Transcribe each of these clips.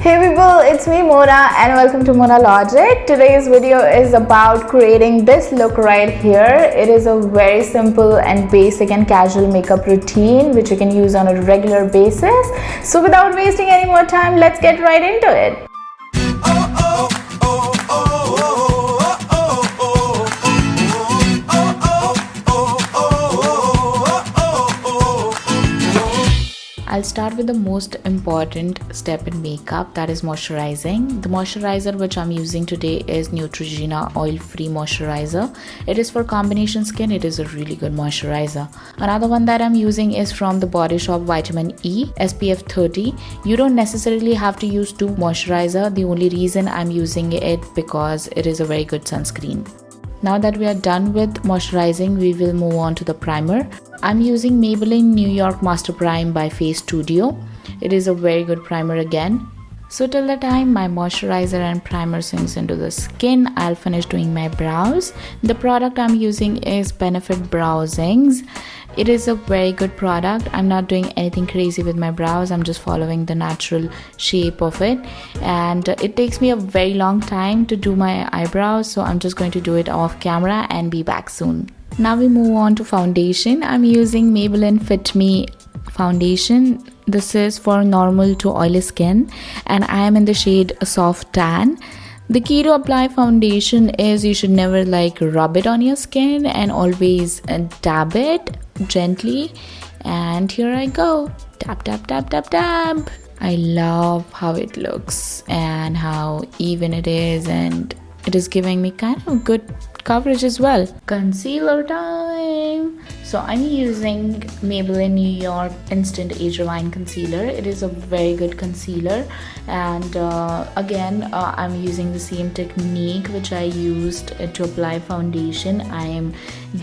Hey people, it's me Mona and welcome to MonaLogic. Today's video is about creating this look right here. It is a very simple and basic and casual makeup routine which you can use on a regular basis. So without wasting any more time, let's get right into it. I'll start with the most important step in makeup, that is moisturizing. The moisturizer which I'm using today is Neutrogena oil-free moisturizer. It is for combination skin. It is a really good moisturizer. Another one that I'm using is from the Body Shop Vitamin E SPF 30. You don't necessarily have to use two moisturizer. The only reason I'm using it because it is a very good sunscreen. Now that we are done with moisturizing, we will move on to the primer. I'm using Maybelline New York Master Prime by Face Studio. It is a very good primer again. So till the time my moisturizer and primer sinks into the skin, I'll finish doing my brows. The product I'm using is Benefit Browsings. It is a very good product. I'm not doing anything crazy with my brows. I'm just following the natural shape of it. And it takes me a very long time to do my eyebrows. So I'm just going to do it off camera and be back soon. Now we move on to foundation. I'm using Maybelline Fit Me foundation. This is for normal to oily skin. And I am in the shade Soft Tan. The key to apply foundation is you should never rub it on your skin and always dab it gently. And here I go. Tap, tap, tap, tap, tap. I love how it looks and how even it is, and it is giving me kind of good coverage as well. Concealer time. So I'm using Maybelline New York Instant Age Rewind Concealer. It is a very good concealer, and again I'm using the same technique which I used to apply foundation. I am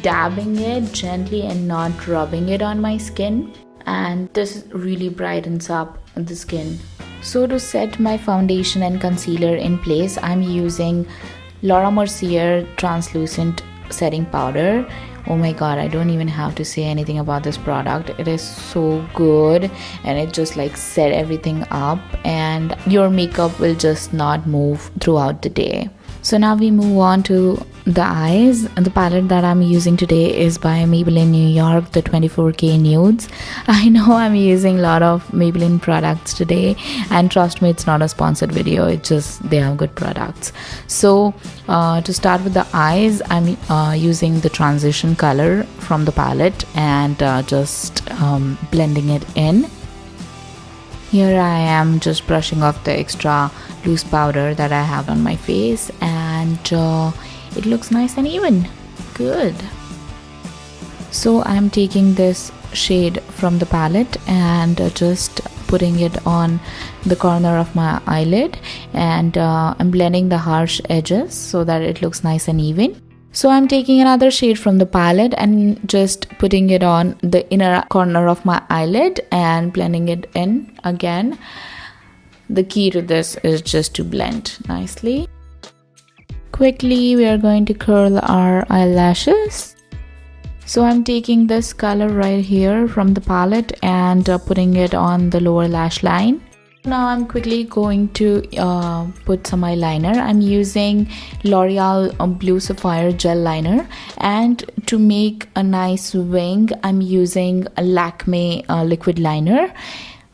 dabbing it gently and not rubbing it on my skin, and this really brightens up the skin. So to set my foundation and concealer in place, I'm using Laura Mercier translucent setting powder. Oh my god, I don't even have to say anything about this product. It is so good and it just set everything up, and your makeup will just not move throughout the day. So now we move on to the eyes. The palette that I'm using today is by Maybelline New York, the 24K Nudes. I know I'm using a lot of Maybelline products today, and trust me, it's not a sponsored video. It's just they have good products. So to start with the eyes, I'm using the transition color from the palette and just blending it in. Here I am just brushing off the extra loose powder that I have on my face, and it looks nice and even. Good. So I'm taking this shade from the palette and just putting it on the corner of my eyelid, and I'm blending the harsh edges so that it looks nice and even. So I'm taking another shade from the palette and just putting it on the inner corner of my eyelid and blending it in again. The key to this is just to blend nicely. Quickly, we are going to curl our eyelashes. So I'm taking this color right here from the palette and putting it on the lower lash line. Now I'm quickly going to put some eyeliner. I'm using L'Oreal Blue Sapphire Gel Liner, and to make a nice wing, I'm using a Lakme liquid liner.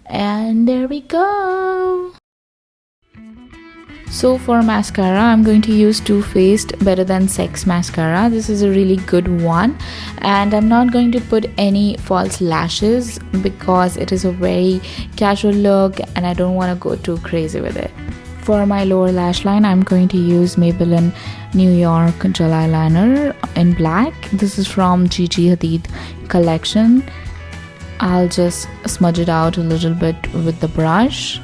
And there we go. So for mascara, I'm going to use Too Faced Better Than Sex mascara. This is a really good one, and I'm not going to put any false lashes because it is a very casual look and I don't want to go too crazy with it. For my lower lash line, I'm going to use Maybelline New York Gel Eyeliner in black. This is from Gigi Hadid collection. I'll just smudge it out a little bit with the brush.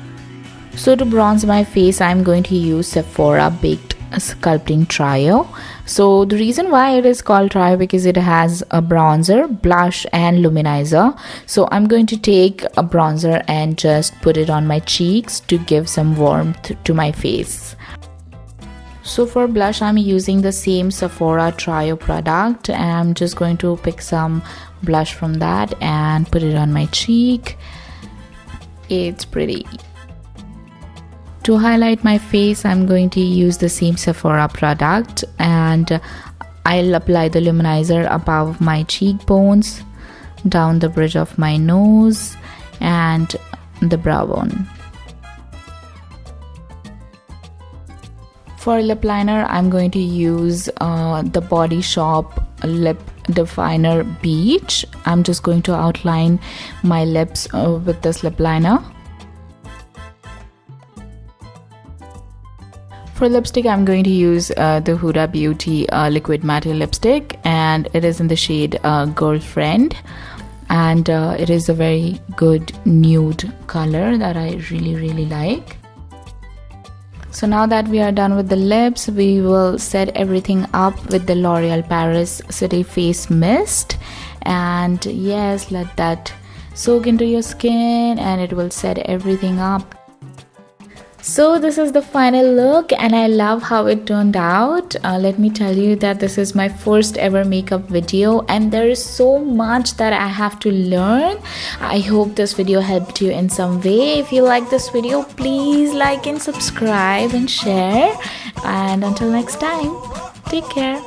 So to bronze my face, I'm going to use Sephora Baked Sculpting Trio. So the reason why it is called Trio because it has a bronzer, blush and luminizer. So I'm going to take a bronzer and just put it on my cheeks to give some warmth to my face. So for blush, I'm using the same Sephora Trio product, and I'm just going to pick some blush from that and put it on my cheek. It's pretty. To highlight my face, I'm going to use the same Sephora product, and I'll apply the luminizer above my cheekbones, down the bridge of my nose, and the brow bone. For lip liner, I'm going to use the Body Shop Lip Definer Beach. I'm just going to outline my lips with this lip liner. For lipstick, I'm going to use the Huda Beauty Liquid Matte Lipstick, and it is in the shade Girlfriend, and it is a very good nude color that I really like. So now that we are done with the lips, we will set everything up with the L'Oreal Paris City Face Mist, and yes, let that soak into your skin and it will set everything up. So this is the final look, and I love how it turned out. Let me tell you that this is my first ever makeup video, and there is so much that I have to learn. I hope this video helped you in some way. If you like this video, please like and subscribe and share, and until next time, take care.